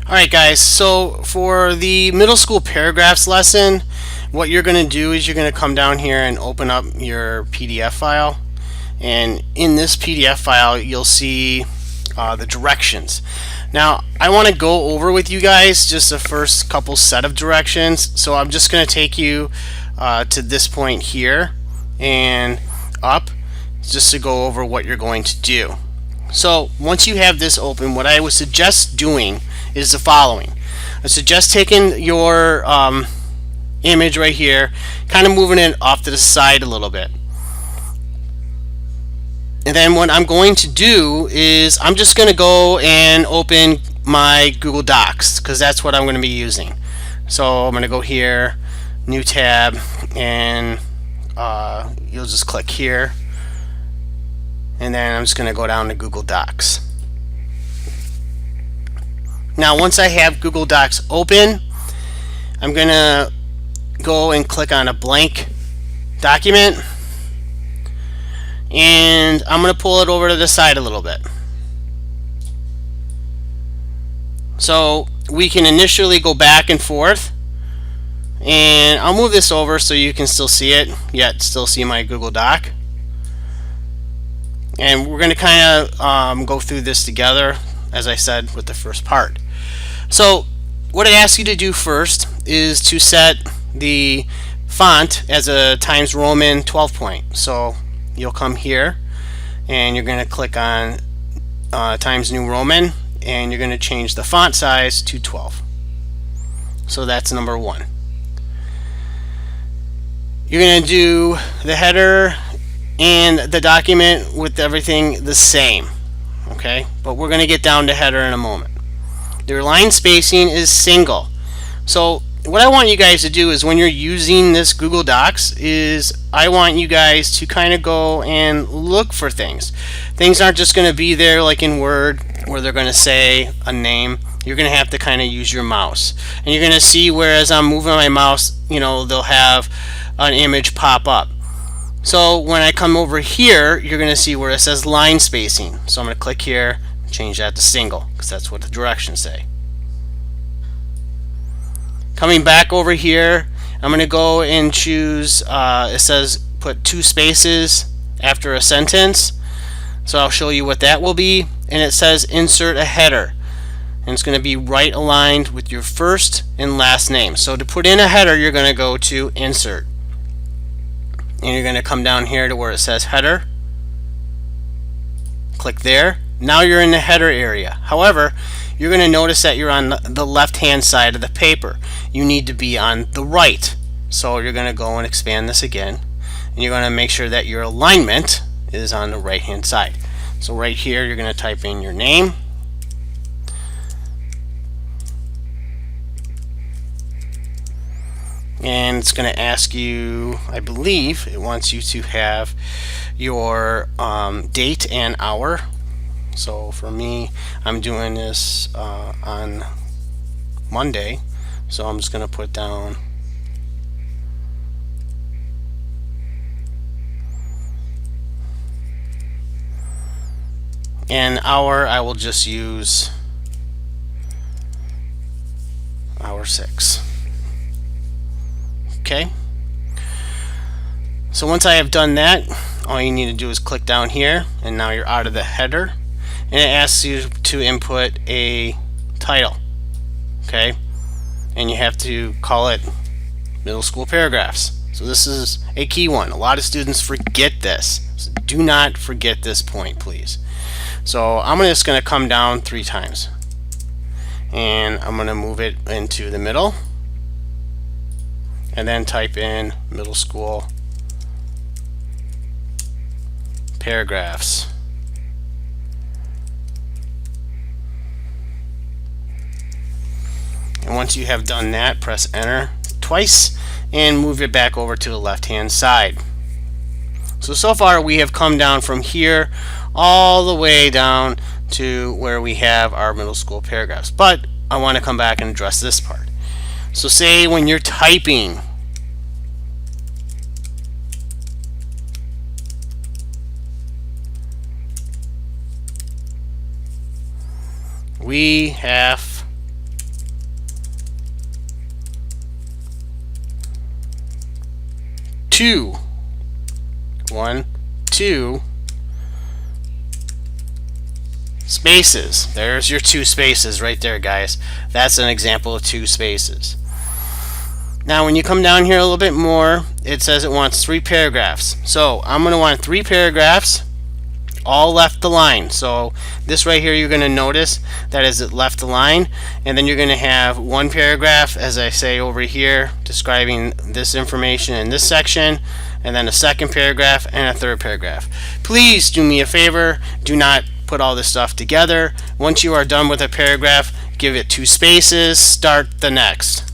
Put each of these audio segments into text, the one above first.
Alright guys, so for the middle school paragraphs lesson, what you're going to do is you're going to come down here and open up your PDF file. And in this PDF file, you'll see the directions. Now, I want to go over with you guys just the first couple set of directions. So I'm just going to take you to this point here and up just to go over what you're going to do. So once you have this open, what I would suggest doing is the following. I suggest taking your image right here, kind of moving it off to the side a little bit. And then what I'm going to do is I'm just going to go and open my Google Docs because that's what I'm going to be using. So I'm going to go here, new tab, and you'll just click here. And then I'm just going to go down to Google Docs. Now once I have Google Docs open, I'm going to go and click on a blank document, and I'm going to pull it over to the side a little bit. So we can initially go back and forth, and I'll move this over so you can still see it, yet still see my Google Doc. And we're going to kind of go through this together, as I said, with the first part. So what it asks you to do first is to set the font as a Times Roman 12 point. So you'll come here and you're going to click on Times New Roman, and you're going to change the font size to 12. So that's number one. You're going to do the header and the document with everything the same, okay? But we're going to get down to header in a moment. Their line spacing is single. So what I want you guys to do is when you're using this Google Docs is I want you guys to kind of go and look for things. Things aren't just going to be there like in Word where they're going to say a name. You're going to have to kind of use your mouse. And you're going to see where as I'm moving my mouse, they'll have an image pop up. So when I come over here, you're going to see where it says line spacing. So I'm going to click here, change that to single, because that's what the directions say. Coming back over here, I'm going to go and choose, it says put 2 spaces after a sentence. So I'll show you what that will be. And it says insert a header. And it's going to be right aligned with your first and last name. So to put in a header, you're going to go to insert. And you're going to come down here to where it says header. Click there. Now you're in the header area. However, you're going to notice that you're on the left hand side of the paper. You need to be on the right. So you're going to go and expand this again. And you're going to make sure that your alignment is on the right hand side. So right here you're going to type in your name. And it's going to ask you, I believe it wants you to have your date and hour. So for me, I'm doing this on Monday, so I'm just going to put down an hour. I will just use hour 6. Okay, so once I have done that, all you need to do is click down here, and now you're out of the header, and it asks you to input a title. Okay, and you have to call it Middle School Paragraphs. So this is a key one. A lot of students forget this, so do not forget this point, please. So I'm just going to come down 3 times, and I'm going to move it into the middle, and then type in Middle School Paragraphs. And once you have done that, press enter twice and move it back over to the left hand side. So far we have come down from here all the way down to where we have our middle school paragraphs, but I want to come back and address this part. So say when you're typing, we have 2. 1, 2 spaces. There's your 2 spaces right there, guys. That's an example of 2 spaces. Now when you come down here a little bit more, it says it wants 3 paragraphs. So I'm going to want 3 paragraphs, all left align. So this right here, you're going to notice that is it left align, and then you're going to have 1 paragraph, as I say over here, describing this information in this section, and then a 2nd paragraph and a 3rd paragraph. Please do me a favor, do not put all this stuff together. Once you are done with a paragraph, give it 2 spaces, start the next.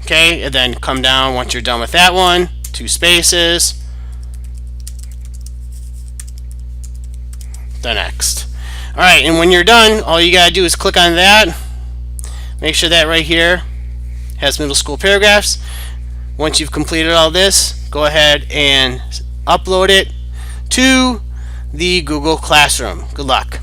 Okay, and then come down once you're done with that one, 2 spaces, the next. Alright, and when you're done, all you gotta do is click on that. Make sure that right here has middle school paragraphs. Once you've completed all this, go ahead and upload it to the Google Classroom. Good luck.